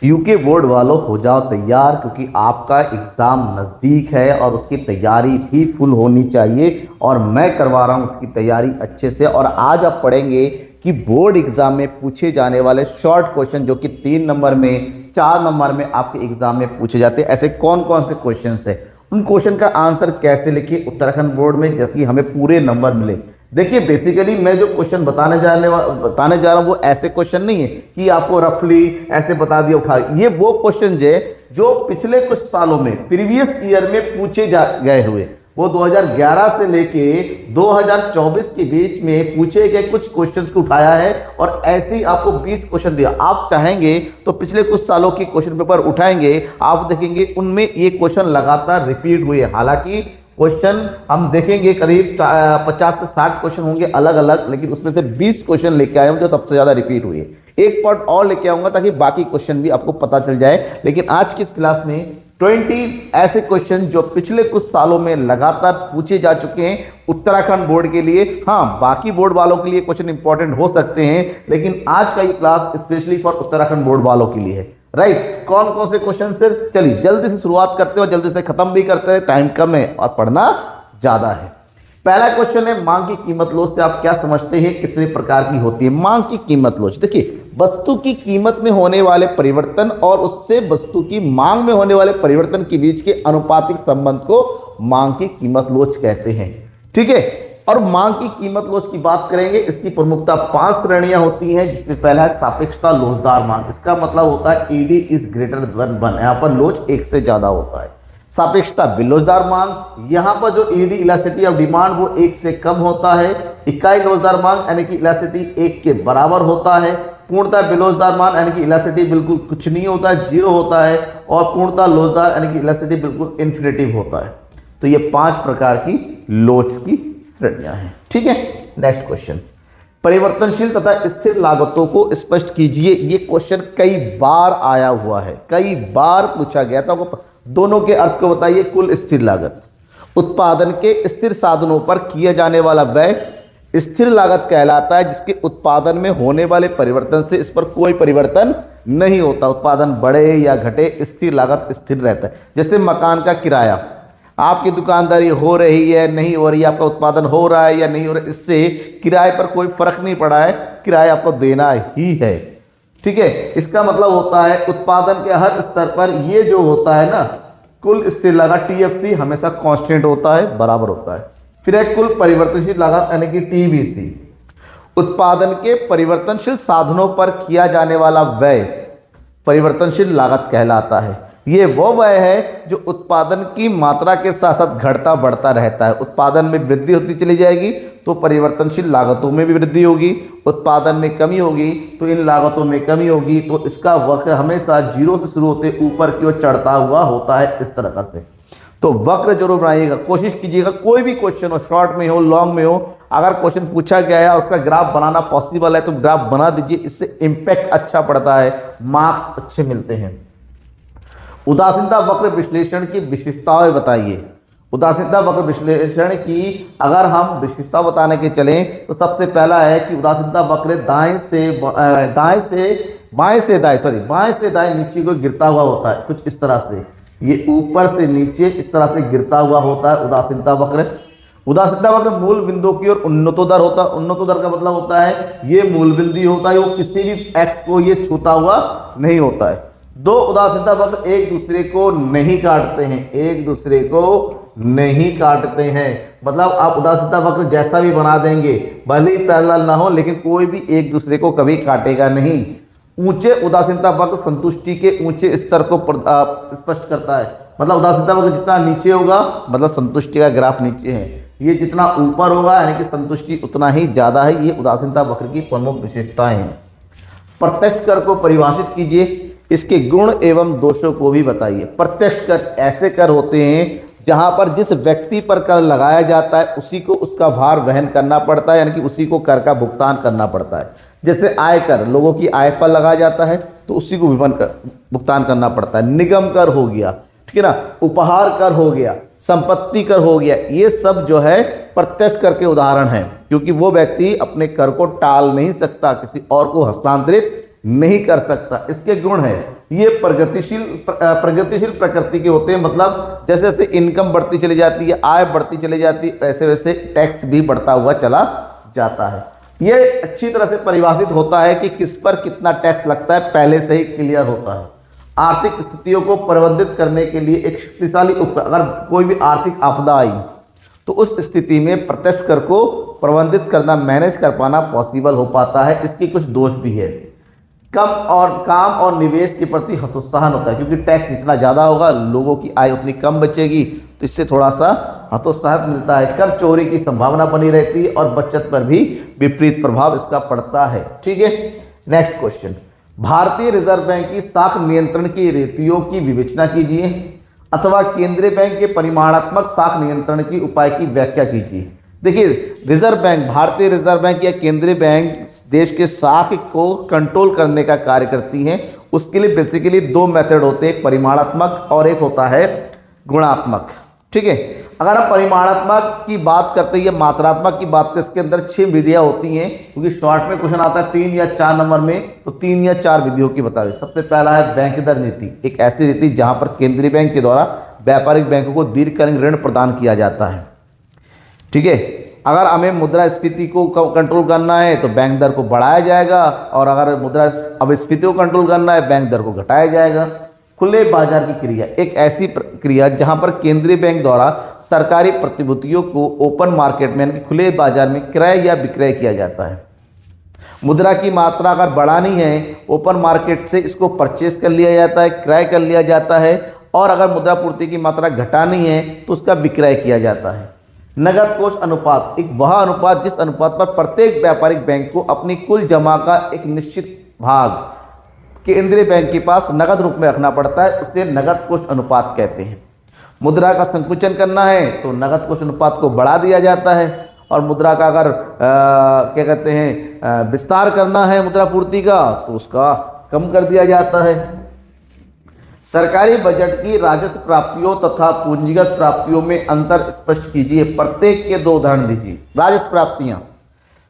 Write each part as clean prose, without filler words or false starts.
UK board वालों हो जाओ तैयार, क्योंकि आपका एग्ज़ाम नज़दीक है और उसकी तैयारी भी फुल होनी चाहिए और मैं करवा रहा हूँ उसकी तैयारी अच्छे से। और आज आप पढ़ेंगे कि बोर्ड एग्ज़ाम में पूछे जाने वाले शॉर्ट क्वेश्चन जो कि 3 नंबर में 4 नंबर में आपके एग्ज़ाम में पूछे जाते हैं, ऐसे कौन कौन से क्वेश्चन है, उन क्वेश्चन का आंसर कैसे लिखिए उत्तराखंड बोर्ड में जबकि हमें पूरे नंबर मिले। देखिए बेसिकली मैं जो क्वेश्चन बताने जा रहा हूँ वो ऐसे क्वेश्चन नहीं है कि आपको रफली ऐसे बता दिया उठा, ये वो क्वेश्चन जो पिछले कुछ सालों में प्रीवियस ईयर में पूछे गए हुए, वो 2011 से लेके 2024 के बीच में पूछे गए कुछ क्वेश्चंस को उठाया है और ऐसे ही आपको 20 क्वेश्चन दिया। आप चाहेंगे तो पिछले कुछ सालों के क्वेश्चन पेपर उठाएंगे, आप देखेंगे उनमें ये क्वेश्चन लगातार रिपीट हुए। हालांकि क्वेश्चन हम देखेंगे करीब 50 से 60 क्वेश्चन होंगे अलग अलग, लेकिन उसमें से 20 क्वेश्चन लेके आए हूं जो सबसे ज्यादा रिपीट हुए। एक पार्ट और लेके आऊंगा ताकि बाकी क्वेश्चन भी आपको पता चल जाए। लेकिन आज की इस क्लास में 20 ऐसे क्वेश्चन जो पिछले कुछ सालों में लगातार पूछे जा चुके हैं उत्तराखंड बोर्ड के लिए। हाँ, बाकी बोर्ड वालों के लिए क्वेश्चन इंपॉर्टेंट हो सकते हैं, लेकिन आज का ये class specially for Uttarakhand board वालों के लिए है। राइट, कौन कौन से क्वेश्चन से, चलिए जल्दी से शुरुआत करते हैं और जल्दी से खत्म भी करते हैं, टाइम कम है और पढ़ना ज्यादा है। पहला क्वेश्चन है मांग की कीमत लोच से आप क्या समझते हैं, कितने प्रकार की होती है मांग की कीमत लोच। देखिए, वस्तु की कीमत में होने वाले परिवर्तन और उससे वस्तु की मांग में होने वाले परिवर्तन के बीच के अनुपातिक संबंध को मांग की कीमत लोच कहते हैं। ठीक है, और मांग की कीमत लोच की बात करेंगे, इसकी प्रमुखता 5 श्रेणियां होती हैं, जिसमें पहला है सापेक्षता लोचदार मांग। इसका मतलब होता है ईडी इज ग्रेटर देन 1, यहां पर लोच 1 से ज्यादा होता है। सापेक्षता विलोचदार मांग, यहां पर जो ईडी इलास्टिसिटी ऑफ डिमांड वो 1 से कम होता है। इकाई लोचदार मांग यानी कि इलास्टिसिटी 1 के बराबर होता है। पूर्णता विलोचदार मांग यानी कि इलास्टिसिटी बिल्कुल कुछ नहीं होता है, 0 होता है। और पूर्णता लोचदार यानी कि इलास्टिसिटी बिल्कुल इन्फिनिटिव होता है। तो ये 5 प्रकार की लोच की श्रेणियां हैं। ठीक है, नेक्स्ट क्वेश्चन, परिवर्तनशील तथा स्थिर लागतों को स्पष्ट कीजिए। ये क्वेश्चन कई बार आया हुआ है, कई बार पूछा गया था। दोनों के अर्थ को बताइए। कुल स्थिर लागत, उत्पादन के स्थिर साधनों पर किया जाने वाला व्यय स्थिर लागत कहलाता है, जिसके उत्पादन में होने वाले परिवर्तन से इस पर कोई परिवर्तन नहीं होता। उत्पादन बढ़े या घटे, स्थिर लागत स्थिर रहता है। जैसे मकान का किराया, आपकी दुकानदारी हो रही है नहीं हो रही है, आपका उत्पादन हो रहा है या नहीं हो रहा है, इससे किराए पर कोई फर्क नहीं पड़ा है, किराया आपको देना ही है। ठीक है, इसका मतलब होता है उत्पादन के हर स्तर पर ये जो होता है ना, कुल स्थिर लागत टीएफसी हमेशा कांस्टेंट होता है, बराबर होता है। फिर एक कुल परिवर्तनशील लागत यानी कि टीबीसी, उत्पादन के परिवर्तनशील साधनों पर किया जाने वाला व्यय परिवर्तनशील लागत कहलाता है। ये वो व्यय है जो उत्पादन की मात्रा के साथ साथ घटता बढ़ता रहता है। उत्पादन में वृद्धि होती चली जाएगी तो परिवर्तनशील लागतों में भी वृद्धि होगी, उत्पादन में कमी होगी तो इन लागतों में कमी होगी। तो इसका वक्र हमेशा 0 से शुरू होते ऊपर की ओर चढ़ता हुआ होता है, इस तरह से। तो वक्र जरूर बनाइएगा, कोशिश कीजिएगा कोई भी क्वेश्चन हो, शॉर्ट में हो लॉन्ग में हो, अगर क्वेश्चन पूछा गया है और उसका ग्राफ बनाना पॉसिबल है तो ग्राफ बना दीजिए, इससे इंपैक्ट अच्छा पड़ता है, मार्क्स अच्छे मिलते हैं। उदासीनता वक्र विश्लेषण की विशेषताएं बताइए। उदासीनता वक्र विश्लेषण की अगर हम विशेषता बताने के चलें तो सबसे पहला है कि उदासीनता वक्र बाएं से दाएं नीचे को गिरता हुआ होता है, कुछ इस तरह से, ये ऊपर से नीचे इस तरह से गिरता हुआ होता है उदासीनता वक्र। उदासीनता वक्र मूल बिंदु की ओर उन्नतोदर होता है। उन्नतोदर का मतलब होता है ये मूल बिंदु होता है, वो किसी भी एक्स को ये छूता हुआ नहीं होता है। 2 उदासीनता वक्र एक दूसरे को नहीं काटते हैं, एक दूसरे को नहीं काटते हैं। मतलब आप उदासीनता वक्र जैसा भी बना देंगे, भले ही पैरेलल ना हो, लेकिन कोई भी एक दूसरे को कभी काटेगा नहीं। ऊंचे उदासीनता वक्र संतुष्टि के ऊंचे स्तर को स्पष्ट करता है। मतलब उदासीनता वक्र जितना नीचे होगा मतलब संतुष्टि का ग्राफ नीचे है, ये जितना ऊपर होगा यानी कि संतुष्टि उतना ही ज्यादा है। ये उदासीनता वक्र की प्रमुख विशेषताएं हैं। प्रत्यक्ष कर को परिभाषित कीजिए, इसके गुण एवं दोषों को भी बताइए। प्रत्यक्ष कर ऐसे कर होते हैं जहां पर जिस व्यक्ति पर कर लगाया जाता है उसी को उसका भार वहन करना पड़ता है, यानी कि उसी को कर का भुगतान करना पड़ता है। जैसे आय कर लोगों की आय पर लगाया जाता है तो उसी को भुगतान करना पड़ता है। निगम कर हो गया, ठीक है ना, उपहार कर हो गया, संपत्ति कर हो गया, ये सब जो है प्रत्यक्ष कर के उदाहरण हैं, क्योंकि वो व्यक्ति अपने कर को टाल नहीं सकता, किसी और को हस्तांतरित नहीं कर सकता। इसके गुण है, ये प्रगतिशील प्रकृति के होते हैं, मतलब जैसे जैसे इनकम बढ़ती चली जाती है, आय बढ़ती चली जाती है, वैसे वैसे टैक्स भी बढ़ता हुआ चला जाता है। ये अच्छी तरह से परिभाषित होता है कि किस पर कितना टैक्स लगता है, पहले से ही क्लियर होता है। आर्थिक स्थितियों को प्रबंधित करने के लिए एक शक्तिशाली अगर कोई भी आर्थिक आपदा आई तो उस स्थिति में प्रत्यक्ष कर को प्रबंधित करना, मैनेज कर पाना पॉसिबल हो पाता है। इसकी कुछ दोष भी है, कम और काम और निवेश के प्रति हतोत्साहन होता है, क्योंकि टैक्स जितना ज़्यादा होगा लोगों की आय उतनी कम बचेगी, तो इससे थोड़ा सा हतोत्साहन मिलता है। कर चोरी की संभावना बनी रहती है और बचत पर भी विपरीत प्रभाव इसका पड़ता है। ठीक है, नेक्स्ट क्वेश्चन, भारतीय रिजर्व बैंक की शाख नियंत्रण की रीतियों की विवेचना कीजिए अथवा केंद्रीय बैंक के परिमाणात्मक शाख नियंत्रण की उपाय की व्याख्या कीजिए। देखिए, रिजर्व बैंक, भारतीय रिजर्व बैंक या केंद्रीय बैंक देश के शाख को कंट्रोल करने का कार्य करती है। उसके लिए बेसिकली दो मेथड होते हैं, एक परिमाणात्मक और एक होता है गुणात्मक। ठीक है, अगर हम परिमाणात्मक की बात करते हैं या मात्रात्मक की बात करते हैं, इसके अंदर 6 विधियां होती हैं, क्योंकि शॉर्ट में क्वेश्चन आता है 3 या 4 नंबर में, तो 3 या 4 विधियों की बताइए। सबसे पहला है बैंक दर नीति, एक ऐसी नीति जहां पर केंद्रीय बैंक के द्वारा व्यापारिक बैंकों को दीर्घकालीन ऋण प्रदान किया जाता है। ठीक है, अगर हमें मुद्रास्फीति को कंट्रोल करना है तो बैंक दर को बढ़ाया जाएगा, और अगर मुद्रास्फीति को कंट्रोल करना है बैंक दर को घटाया जाएगा। खुले बाजार की क्रिया, एक ऐसी क्रिया जहां पर केंद्रीय बैंक द्वारा सरकारी प्रतिभूतियों को ओपन मार्केट में यानी कि खुले बाजार में क्रय या विक्रय किया जाता है। मुद्रा की मात्रा अगर बढ़ानी है ओपन मार्केट से इसको परचेज कर लिया जाता है, क्रय कर लिया जाता है, और अगर मुद्रा पूर्ति की मात्रा घटानी है तो उसका विक्रय किया जाता है। नगद कोष अनुपात, एक वह अनुपात जिस अनुपात पर प्रत्येक व्यापारिक बैंक को अपनी कुल जमा का एक निश्चित भाग केंद्रीय बैंक के पास नगद रूप में रखना पड़ता है, उसे नगद कोष अनुपात कहते हैं। मुद्रा का संकुचन करना है तो नगद कोष अनुपात को बढ़ा दिया जाता है, और मुद्रा का अगर क्या कहते हैं विस्तार करना है मुद्रा पूर्ति का तो उसका कम कर दिया जाता है। सरकारी बजट की राजस्व प्राप्तियों तथा पूंजीगत प्राप्तियों में अंतर स्पष्ट कीजिए। प्रत्येक के 2 उदाहरण दीजिए। राजस्व प्राप्तियां,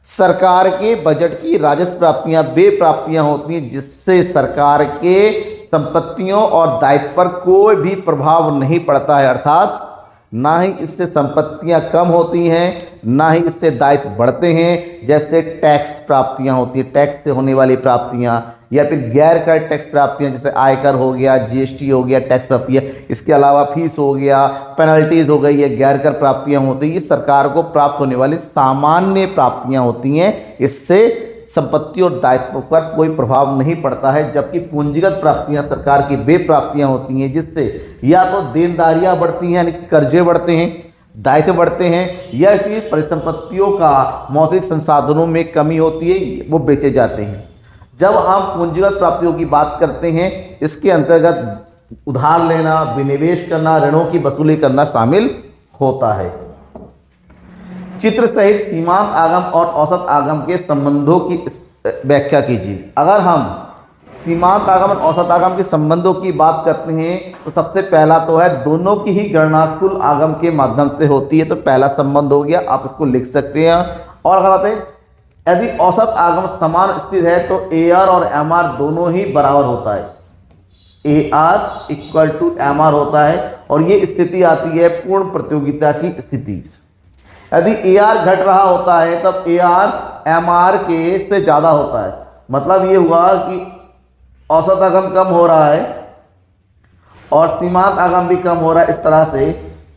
सरकार के बजट की राजस्व प्राप्तियां वे प्राप्तियां होती हैं जिससे सरकार के संपत्तियों और दायित्व पर कोई भी प्रभाव नहीं पड़ता है, अर्थात ना ही इससे संपत्तियां कम होती हैं ना ही इससे दायित्व बढ़ते हैं। जैसे टैक्स प्राप्तियां होती है, टैक्स से होने वाली प्राप्तियां, या फिर गैर कर टैक्स प्राप्तियां जैसे आयकर हो गया, जीएसटी हो गया, टैक्स प्राप्तियां, इसके अलावा फीस हो गया, पेनल्टीज हो गई, ये गैर कर प्राप्तियां होती हैं। ये सरकार को प्राप्त होने वाली सामान्य प्राप्तियां होती हैं, इससे संपत्ति और दायित्व पर कोई प्रभाव नहीं पड़ता है। जबकि पूंजीगत प्राप्तियां सरकार की वे प्राप्तियां होती हैं जिससे या तो देनदारियां बढ़ती हैं यानी कर्जे बढ़ते हैं, दायित्व बढ़ते हैं, या इसकी परिसंपत्तियों का मौद्रिक संसाधनों में कमी होती है, वो बेचे जाते हैं। जब हम पूंजीगत प्राप्तियों की बात करते हैं इसके अंतर्गत उधार लेना, विनिवेश करना, ऋणों की वसूली करना शामिल होता है। चित्र सहित सीमांत आगम और औसत आगम के संबंधों की व्याख्या कीजिए। अगर हम सीमांत आगम और औसत आगम के संबंधों की बात करते हैं तो सबसे पहला तो है दोनों की ही गणना कुल आगम के माध्यम से होती है, तो पहला संबंध हो गया, आप इसको लिख सकते हैं। और अगर बात है यदि औसत आगम समान स्थिर है तो AR और MR दोनों ही बराबर होता है, AR इक्वल टू MR होता है, और ये स्थिति आती है पूर्ण प्रतियोगिता की स्थिति। यदि AR घट रहा होता है तब AR MR के से ज़्यादा होता है, मतलब ये हुआ कि औसत आगम कम हो रहा है और सीमांत आगम भी कम हो रहा है। इस तरह से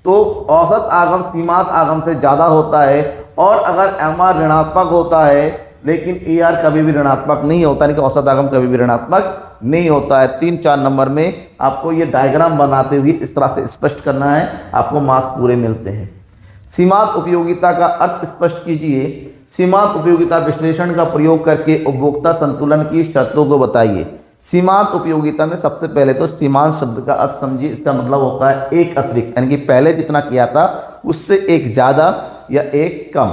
तो औसत आगम सीमांत आगम से ज़्यादा होता है, और अगर MR ऋणात्मक होता है लेकिन AR कभी भी ऋणात्मक नहीं होता, यानी कि औसत आगम कभी भी ऋणात्मक नहीं होता है। 3-4 नंबर में आपको ये डायग्राम बनाते हुए इस तरह से स्पष्ट करना है, आपको मार्क्स पूरे मिलते हैं। सीमांत उपयोगिता का अर्थ स्पष्ट कीजिए। सीमांत उपयोगिता विश्लेषण का प्रयोग करके उपभोक्ता संतुलन की शर्तों को बताइए। सीमांत उपयोगिता में सबसे पहले तो सीमांत शब्द का अर्थ समझिए। इसका मतलब होता है एक अतिरिक्त, यानी कि पहले जितना किया था उससे एक ज़्यादा या एक कम।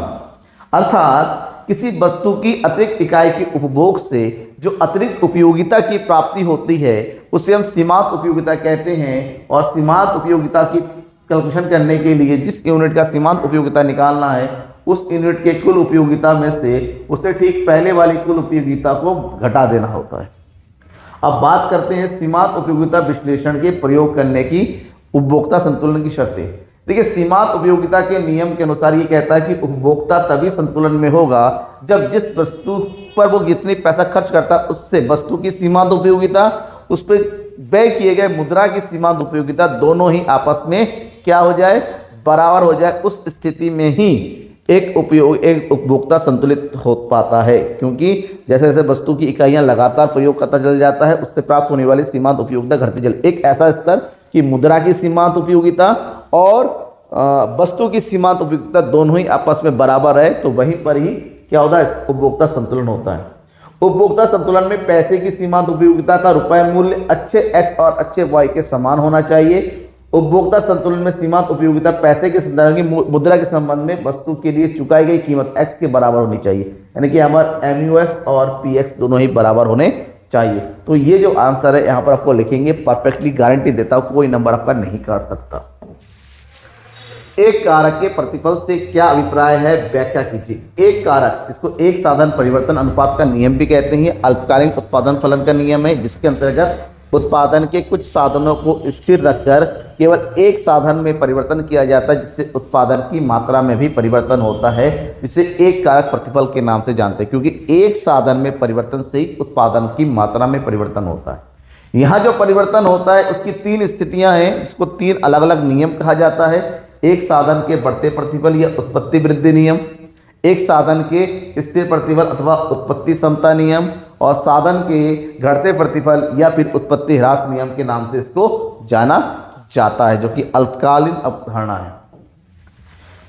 अर्थात किसी वस्तु की अतिरिक्त इकाई के उपभोग से जो अतिरिक्त उपयोगिता की प्राप्ति होती है उसे हम सीमांत उपयोगिता कहते हैं। और सीमांत उपयोगिता की कैलकुलेशन करने के लिए जिस यूनिट का सीमांत उपयोगिता निकालना है उस यूनिट के कुल उपयोगिता में से उसे ठीक पहले वाली कुल उपयोगिता को घटा देना होता है। अब बात करते हैं सीमांत उपयोगिता विश्लेषण के प्रयोग करने की उपभोक्ता संतुलन की शर्तें। देखिए, सीमांत उपयोगिता के नियम के अनुसार ये कहता है कि उपभोक्ता तभी संतुलन में होगा जब जिस वस्तु पर वो जितनी पैसा खर्च करता है उससे वस्तु की सीमांत उपयोगिता, उस पर व्यय किए गए मुद्रा की सीमांत उपयोगिता दोनों ही आपस में क्या हो जाए, बराबर हो जाए। उस स्थिति में ही एक उपभोक्ता संतुलित हो पाता है, क्योंकि जैसे जैसे वस्तु की इकाइयां लगातार प्रयोग करता चल जाता है उससे प्राप्त होने वाली सीमांत उपयोगिता घटती चल, एक ऐसा स्तर कि मुद्रा की सीमांत उपयोगिता और वस्तु की सीमांत उपयोगिता दोनों ही आपस में बराबर है, तो वहीं पर ही क्या होता है, उपभोक्ता संतुलन होता है। उपभोक्ता संतुलन में पैसे की सीमांत उपयोगिता का रुपए मूल्य अच्छे x और अच्छे y के समान होना चाहिए। उपभोक्ता संतुलन में सीमांत उपयोगिता पैसे के संदर्भ की मुद्रा के संबंध में वस्तु के लिए चुकाई गई कीमत x के बराबर होनी चाहिए, यानी कि हमारा MUX और PX दोनों ही बराबर होने चाहिए। तो ये जो आंसर है यहाँ पर आपको लिखेंगे, परफेक्टली गारंटी देता हूँ कोई नंबर आपका नहीं काट सकता। एक कारक के प्रतिफल से क्या अभिप्राय है, व्याख्या कीजिए। एक कारक, इसको एक साधन परिवर्तन अनुपात का नियम भी कहते हैं। अल्पकालीन उत्पादन फलन का नियम है, जिसके अंतर्गत उत्पादन के कुछ साधनों को स्थिर रखकर केवल एक साधन में परिवर्तन किया जाता है, जिससे उत्पादन की मात्रा में भी परिवर्तन होता है, जिसे एक कारक प्रतिफल के नाम से जानते हैं, क्योंकि एक साधन में परिवर्तन से ही उत्पादन की मात्रा में परिवर्तन होता है। यहाँ जो परिवर्तन होता है उसकी तीन स्थितियां हैं, जिसको तीन अलग अलग नियम कहा जाता है। एक साधन के बढ़ते प्रतिफल या उत्पत्ति वृद्धि नियम, एक साधन के स्थिर प्रतिफल अथवा उत्पत्ति समता नियम, और साधन के घटते प्रतिफल या फिर उत्पत्ति ह्रास नियम के नाम से इसको जाना जाता है, जो कि अल्पकालीन अवधारणा है।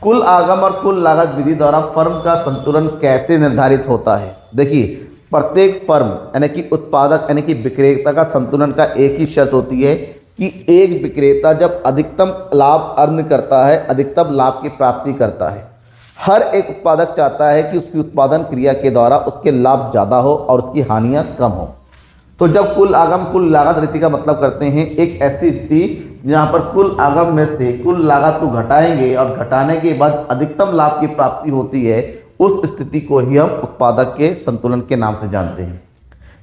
कुल आगम और कुल लागत विधि द्वारा फर्म का संतुलन कैसे निर्धारित होता है। देखिए, प्रत्येक फर्म यानी कि उत्पादक यानी कि विक्रेता का संतुलन का एक ही शर्त होती है कि एक विक्रेता जब अधिकतम लाभ अर्न करता है, अधिकतम लाभ की प्राप्ति करता है। हर एक उत्पादक चाहता है कि उसकी उत्पादन क्रिया के द्वारा उसके लाभ ज़्यादा हो और उसकी हानियां कम हो। तो जब कुल आगम कुल लागत रीति का मतलब करते हैं एक ऐसी स्थिति जहां पर कुल आगम में से कुल लागत को घटाएंगे और घटाने के बाद अधिकतम लाभ की प्राप्ति होती है, उस स्थिति को ही हम उत्पादक के संतुलन के नाम से जानते हैं।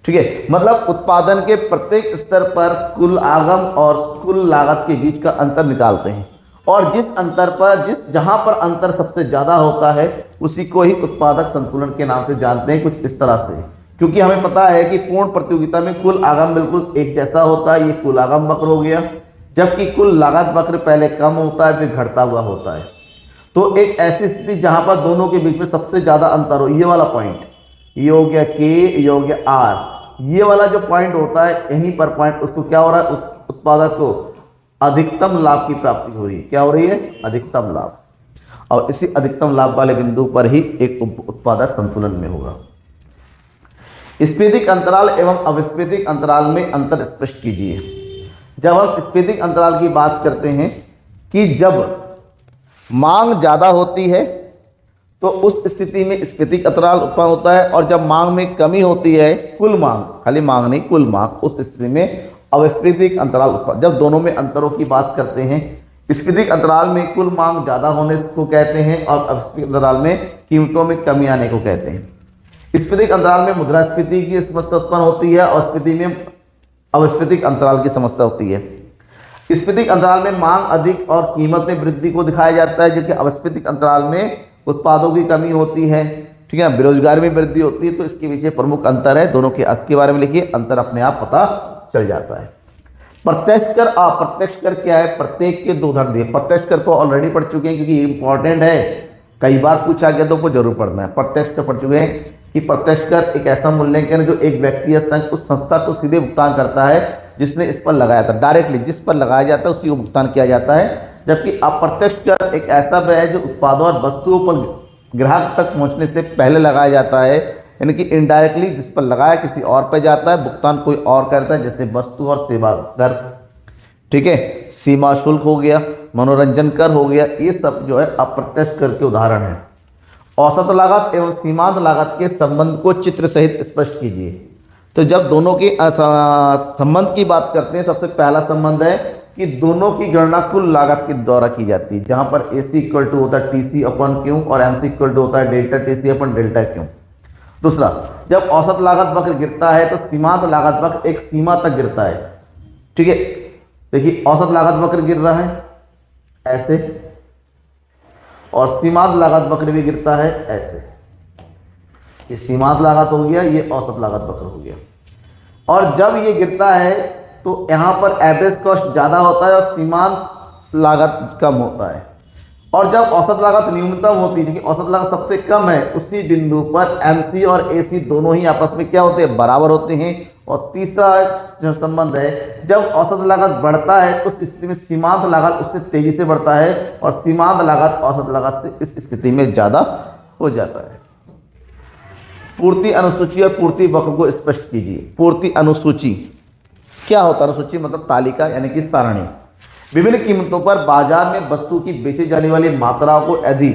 ठीक है, मतलब उत्पादन के प्रत्येक स्तर पर कुल आगम और कुल लागत के बीच का अंतर निकालते हैं, और जिस अंतर पर जहां पर अंतर सबसे ज्यादा होता है उसी को ही उत्पादक संतुलन के नाम से जानते हैं। कुछ इस तरह से, क्योंकि हमें पता है कि पूर्ण प्रतियोगिता में कुल आगम बिल्कुल एक जैसा होता है, ये कुल आगम वक्र हो गया, जबकि कुल लागत वक्र पहले कम होता है फिर घटता हुआ होता है। तो एक ऐसी स्थिति जहां पर दोनों के बीच में सबसे ज्यादा अंतर हो, ये वाला पॉइंट, ये हो गया K, ये हो गया R, ये वाला जो पॉइंट होता है यहीं पर पॉइंट, उसको क्या हो रहा है, उत्पादक को अधिकतम लाभ की प्राप्ति हो रही है। क्या हो रही है, अधिकतम लाभ, और इसी अधिकतम लाभ वाले बिंदु पर ही एक उत्पादक संतुलन में होगा। स्फीतिक अंतराल एवं अविस्फीतिक अंतराल में अंतर स्पष्ट कीजिए। जब हम स्फीतिक अंतराल की बात करते हैं कि जब मांग ज्यादा होती है तो उस स्थिति में स्फीतिक अंतराल उत्पन्न होता है, और जब मांग में कमी होती है, कुल मांग, खाली मांग नहीं कुल मांग, उस स्थिति में अविस्फीतिक अंतराल उत्पन्न। जब दोनों में अंतरों की बात करते हैं, स्फीतिक अंतराल में कुल मांग ज्यादा होने को कहते हैं और अविस्फीतिक अंतराल में कीमतों में कमी आने को कहते हैं। स्फीतिक अंतराल में मुद्रास्फीति की समस्या उत्पन्न होती है और स्फीति में अविस्फीतिक अंतराल की समस्या होती है। स्फीतिक अंतराल में मांग अधिक और कीमत में वृद्धि को दिखाया जाता है, जबकि अविस्फीतिक अंतराल में उत्पादों की कमी होती है, ठीक है, बेरोजगारी में वृद्धि होती है। तो इसके पीछे प्रमुख अंतर है, दोनों के अर्थ के बारे में लिखिए, अंतर अपने आप पता चल जाता है। प्रत्यक्ष कर अप्रत्यक्ष कर क्या है, प्रत्येक के दो धर्म दिए। प्रत्यक्ष कर को ऑलरेडी पढ़ चुके हैं क्योंकि ये इंपॉर्टेंट है, कई बार पूछा गया तो को जरूर पढ़ना है। प्रत्यक्ष कर पढ़ चुके हैं कि प्रत्यक्ष कर एक ऐसा मूल्यांकन जो एक व्यक्ति या संघ उस संस्था को सीधे भुगतान करता है जिसने इस पर लगाया था, डायरेक्टली जिस पर लगाया जाता है उसी को भुगतान किया जाता है। जबकि अप्रत्यक्ष कर एक ऐसा व्यय है जो उत्पादों और वस्तुओं पर ग्राहक तक पहुंचने से पहले लगाया जाता है, यानी कि इनडायरेक्टली जिस पर लगाया किसी और पर जाता है, भुगतान कोई और करता है, जैसे वस्तु और सेवा कर, ठीक है, सीमा शुल्क हो गया, मनोरंजन कर हो गया, ये सब जो है अप्रत्यक्ष कर के उदाहरण है। औसत लागत एवं सीमांत लागत के संबंध को चित्र सहित स्पष्ट कीजिए। तो जब दोनों के संबंध की बात करते हैं, सबसे पहला संबंध है कि दोनों की गणना कुल लागत के द्वारा की जाती है, जहां पर AC इक्वल टू होता है TC अपन क्यू और MC इक्वल टू होता है डेल्टा TC अपन डेल्टा क्यू। दूसरा, जब औसत लागत वक्र गिरता है तो सीमांत लागत वक्र एक सीमा तक गिरता है। ठीक है, देखिए औसत लागत वक्र गिर रहा है ऐसे, और सीमांत लागत वक्र भी गिरता है ऐसे। ये सीमांत लागत हो गया, ये औसत लागत वक्र हो गया। और जब ये गिरता है तो यहां पर एवरेज कॉस्ट ज्यादा होता है और सीमांत लागत कम होता है। और जब औसत लागत न्यूनतम होती है, क्योंकि औसत लागत सबसे कम है, उसी बिंदु पर MC और AC दोनों ही आपस में क्या होते हैं, बराबर होते हैं। और तीसरा जो संबंध है, जब औसत लागत बढ़ता है उस स्थिति में सीमांत लागत उससे तेजी से बढ़ता है और सीमांत लागत औसत लागत से इस स्थिति में ज्यादा हो जाता है। पूर्ति अनुसूची और पूर्ति वक्र को स्पष्ट कीजिए। पूर्ति अनुसूची क्या होता है? अनुसूची मतलब तालिका यानी कि सारणी। विभिन्न कीमतों पर बाजार में वस्तु की बेची जाने वाली मात्राओं को यदि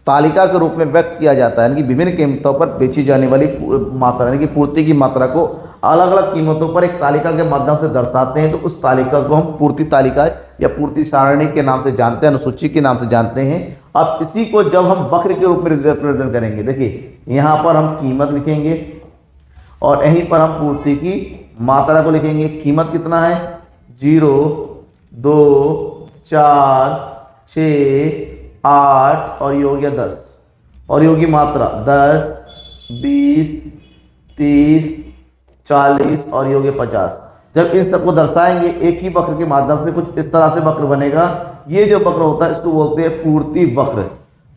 तालिका के रूप में व्यक्त किया जाता है, यानी कि विभिन्न कीमतों पर बेची जाने वाली मात्रा यानी कि पूर्ति की मात्रा को अलग अलग कीमतों पर एक तालिका के माध्यम से दर्शाते हैं, तो उस तालिका को हम पूर्ति तालिका या पूर्ति सारणी के नाम से जानते हैं, अनुसूची के नाम से जानते हैं। अब इसी को जब हम वक्र के रूप में रिप्रेजेंट करेंगे, देखिए यहाँ पर हम कीमत लिखेंगे और यहीं पर हम पूर्ति की मात्रा को लिखेंगे। कीमत कितना है? 0, 2, 4, 6, 8 और ये हो गया 10। और ये होगी मात्रा 10, 20, 30, 40 और ये हो गया 50। जब इन सबको दर्शाएंगे एक ही वक्र के माध्यम से कुछ इस तरह से वक्र बनेगा। ये जो वक्र होता है इसको बोलते हैं पूर्ति वक्र।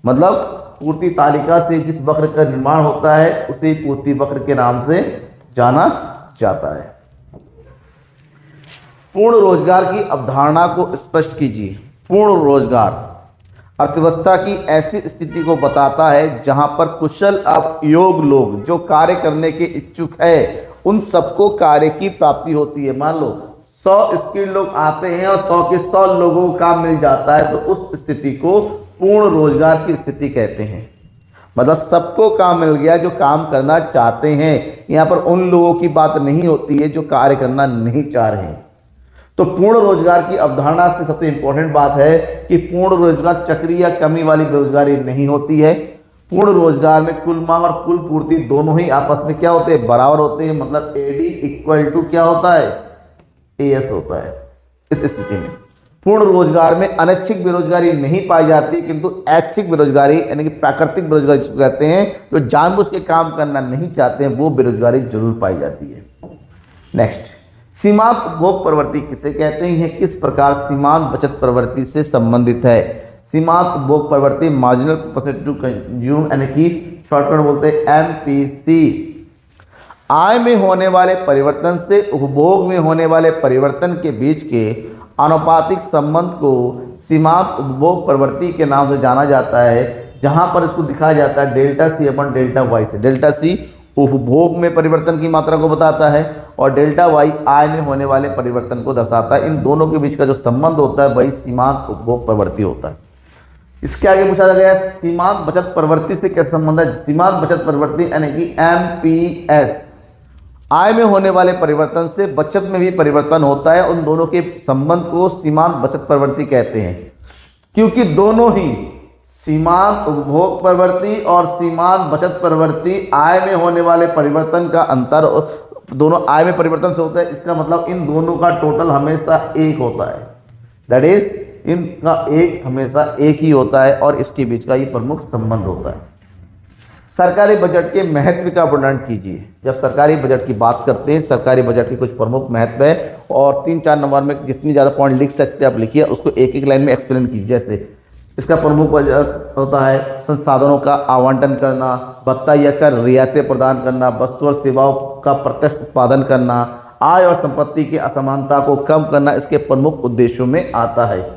मतलब पूर्ति तालिका से जिस वक्र का निर्माण होता है उसे पूर्ति वक्र के नाम से जाना जाता है। पूर्ण रोजगार की अवधारणा को स्पष्ट कीजिए। पूर्ण रोजगार अर्थव्यवस्था की ऐसी स्थिति को बताता है जहां पर कुशल अयोग्य लोग जो कार्य करने के इच्छुक है उन सबको कार्य की प्राप्ति होती है। मान लो 100 स्किल्ड लोग आते हैं और 100 के 100 लोगों को काम मिल जाता है, तो उस स्थिति को पूर्ण रोजगार की स्थिति कहते हैं। मतलब सबको काम मिल गया जो काम करना चाहते हैं। यहाँ पर उन लोगों की बात नहीं होती है जो कार्य करना नहीं चाह रहे हैं। तो पूर्ण रोजगार की अवधारणा से सबसे इंपॉर्टेंट बात है कि पूर्ण रोजगार चक्रीय या कमी वाली बेरोजगारी नहीं होती है। पूर्ण रोजगार में कुल मांग और कुल पूर्ति दोनों ही आपस में क्या होते हैं? बराबर होते हैं। मतलब AD इक्वल टू क्या होता है? AS होता है। इस स्थिति में पूर्ण रोजगार में अनैच्छिक बेरोजगारी नहीं पाई जाती, किंतु ऐच्छिक बेरोजगारी यानी कि प्राकृतिक बेरोजगारी जिसको कहते हैं, जो जानबूझ के काम करना नहीं चाहते हैं, वो बेरोजगारी जरूर पाई जाती है। नेक्स्ट, सीमांत उपभोग प्रवृत्ति किसे कहते हैं? किस प्रकार सीमांत बचत प्रवृत्ति से संबंधित है? सीमांत उपभोग प्रवृत्ति मार्जिनल कैपेसिटी टू कंज्यूम यानी कि शॉर्टकट बोलते हैं MPC। आय में होने वाले परिवर्तन से उपभोग में होने वाले परिवर्तन के बीच के आनुपातिक संबंध को सीमांत उपभोग प्रवृत्ति के नाम से जाना जाता है, जहां पर इसको दिखाया जाता है डेल्टा C अपन डेल्टा Y से। डेल्टा C उपभोग में परिवर्तन की मात्रा को बताता है और डेल्टा Y आय में होने वाले परिवर्तन को दर्शाता है। इन दोनों के बीच का जो संबंध होता है वही सीमांत उपभोग प्रवृत्ति होता है। इसके आगे पूछा गया है सीमांत बचत प्रवृत्ति से क्या संबंध है? सीमांत बचत प्रवृत्ति यानी कि MPS। आय में होने वाले परिवर्तन से बचत में भी परिवर्तन होता है। उन दोनों के संबंध को सीमांत बचत प्रवृत्ति कहते हैं, क्योंकि दोनों ही सीमांत उपभोग प्रवृत्ति और सीमांत बचत प्रवृत्ति आय में होने वाले परिवर्तन का अंतर दोनों आय में परिवर्तन से होता है। इसका मतलब इन दोनों का टोटल हमेशा एक होता है। दैट इज इनका एक हमेशा एक ही होता है और इसके बीच का ये प्रमुख संबंध होता है। सरकारी बजट के महत्व का वर्णन कीजिए। जब सरकारी बजट की बात करते हैं, सरकारी बजट के कुछ प्रमुख महत्व है और 3-4 नंबर में जितनी ज़्यादा पॉइंट लिख सकते हैं आप लिखिए, उसको एक एक लाइन में एक्सप्लेन कीजिए। जैसे इसका प्रमुख बजट होता है संसाधनों का आवंटन करना, भत्ता या कर रियायतें प्रदान करना, वस्तु और सेवाओं का प्रत्यक्ष उत्पादन करना, आय और संपत्ति की असमानता को कम करना इसके प्रमुख उद्देश्यों में आता है।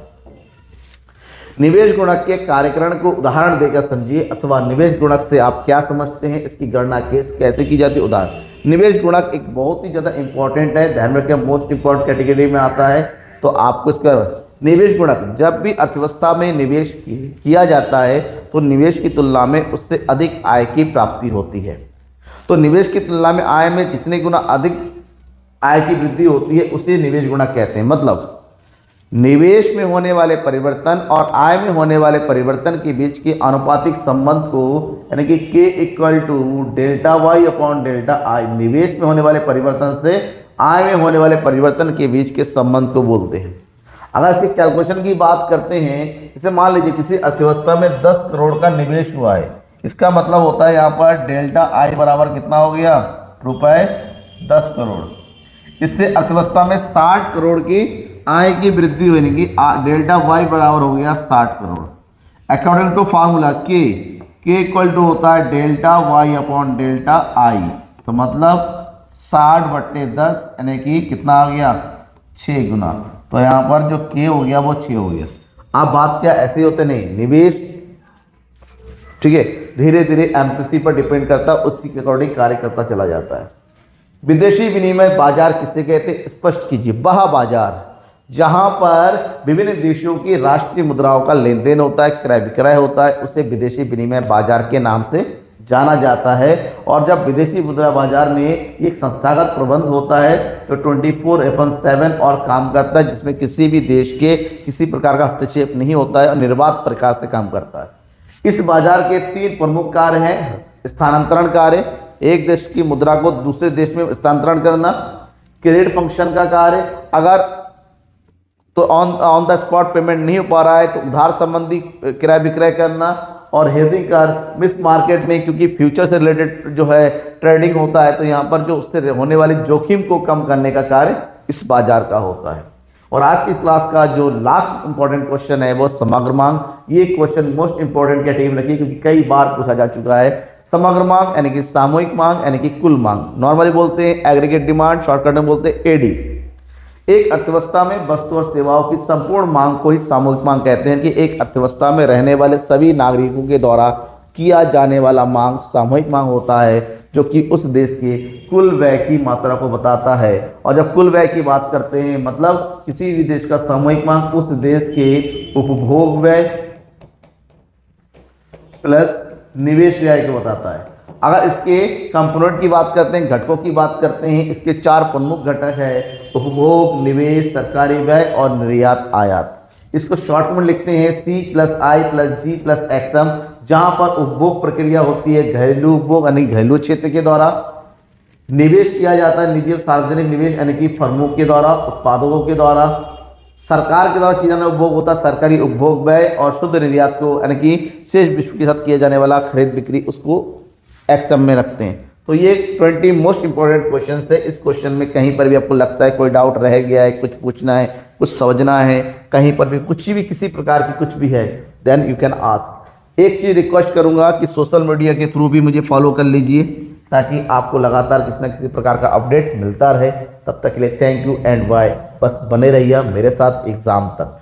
निवेश गुणक के कार्यकरण को उदाहरण देकर समझिए, अथवा निवेश गुणक से आप क्या समझते हैं, इसकी गणना कैसे की जाती है। उदाहरण, निवेश गुणक एक बहुत ही ज़्यादा इंपॉर्टेंट है, ध्यान रखिए, मोस्ट इंपॉर्टेंट कैटेगरी में आता है। तो आपको इसका निवेश गुणक, जब भी अर्थव्यवस्था में निवेश किया जाता है तो निवेश की तुलना में उससे अधिक आय की प्राप्ति होती है। तो निवेश की तुलना में आय में जितने गुना अधिक आय की वृद्धि होती है उसे निवेश गुणक कहते हैं। मतलब निवेश में होने वाले परिवर्तन और आय में होने वाले परिवर्तन के बीच के आनुपातिक संबंध को यानी कि K equal to delta Y upon delta I, निवेश में होने वाले परिवर्तन से आय में होने वाले परिवर्तन के बीच के संबंध को बोलते हैं। अगर इसके कैलकुलेशन की बात करते हैं, जैसे मान लीजिए किसी अर्थव्यवस्था में 10 करोड़ का निवेश हुआ है, इसका मतलब होता है यहाँ पर डेल्टा आई बराबर कितना हो गया, रुपए 10 करोड़। इससे अर्थव्यवस्था में 60 करोड़ की आय की वृद्धि होने की डेल्टा वाई बराबर हो गया 60 करोड़। अकॉर्डिंग टू फार्मूला के इक्वल टू होता है delta Y upon delta I, तो मतलब 60/10 यानी कि कितना आ गया 6 गुना, तो यहाँ पर जो के हो गया वो 6 हो गया। अब बात क्या ऐसे होते नहीं, निवेश ठीक है धीरे धीरे एमपीसी पर डिपेंड करता है, उसी के अकॉर्डिंग कार्य करता चला जाता है। विदेशी विनिमय बाजार किसे कहते हैं, स्पष्ट कीजिए। वह बाजार जहां पर विभिन्न देशों की राष्ट्रीय मुद्राओं का लेन देन होता है, क्रय विक्रय होता है, उसे विदेशी विनिमय बाजार के नाम से जाना जाता है। और जब विदेशी मुद्रा बाजार में एक संस्थागत प्रबंध होता है तो 24/7 और काम करता है, जिसमें किसी भी देश के किसी प्रकार का हस्तक्षेप नहीं होता है और निर्बाध प्रकार से काम करता है। इस बाजार के 3 प्रमुख कार्य हैं, स्थानांतरण कार्य, एक देश की मुद्रा को दूसरे देश में स्थानांतरण करना, क्रेडिट फंक्शन का कार्य, अगर तो ऑन द स्पॉट पेमेंट नहीं हो पा रहा है तो उधार संबंधी क्रय विक्रय करना, और हेजिंग कर मिस मार्केट में, क्योंकि फ्यूचर से रिलेटेड जो है ट्रेडिंग होता है तो यहाँ पर जो उससे होने वाली जोखिम को कम करने का कार्य इस बाजार का होता है। और आज की क्लास का जो लास्ट इंपॉर्टेंट क्वेश्चन है वो समग्र मांग। ये क्वेश्चन मोस्ट इंपॉर्टेंट कैटेगरी में रखिए क्योंकि कई बार पूछा जा चुका है। समग्र मांग यानी कि सामूहिक मांग यानी कि कुल मांग, नॉर्मली बोलते हैं एग्रीगेट डिमांड, शॉर्टकट में बोलते हैं एडी। एक अर्थव्यवस्था में वस्तु और सेवाओं की संपूर्ण मांग को ही सामूहिक मांग कहते हैं कि एक अर्थव्यवस्था में रहने वाले सभी नागरिकों के द्वारा किया जाने वाला मांग सामूहिक मांग होता है, जो कि उस देश के कुल व्यय की मात्रा को बताता है। और जब कुल व्यय की बात करते हैं मतलब किसी भी देश का सामूहिक मांग उस देश के उपभोग व्यय प्लस निवेश व्यय को बताता है। अगर इसके कंपोनेंट की बात करते हैं, घटकों की बात करते हैं, इसके 4 प्रमुख घटक है, उपभोग, निवेश, सरकारी व्यय और निर्यात आयात। इसको शॉर्ट में लिखते हैं C+I+G+XM, जहां पर उपभोग प्रक्रिया होती है घरेलू उपभोग यानी घरेलू क्षेत्र के द्वारा, निवेश किया जाता है निजी सार्वजनिक निवेश यानी कि फर्मों के द्वारा, उत्पादकों के द्वारा, सरकार के द्वारा किया जाने उपभोग होता है सरकारी उपभोग व्यय, और शुद्ध निर्यात को यानी कि शेष विश्व के साथ किया जाने वाला खरीद बिक्री उसको एक्सएम में रखते हैं। तो ये 20 मोस्ट इंपॉर्टेंट क्वेश्चन है। इस क्वेश्चन में कहीं पर भी आपको लगता है कोई डाउट रह गया है, कुछ पूछना है, कुछ समझना है, कहीं पर भी कुछ भी किसी प्रकार की कुछ भी है, देन यू कैन आस्क। एक चीज रिक्वेस्ट करूंगा कि सोशल मीडिया के थ्रू भी मुझे फॉलो कर लीजिए ताकि आपको लगातार किसी न किसी प्रकार का अपडेट मिलता रहे। तब तक के लिए थैंक यू एंड बाय। बस बने रहिए मेरे साथ एग्जाम तक।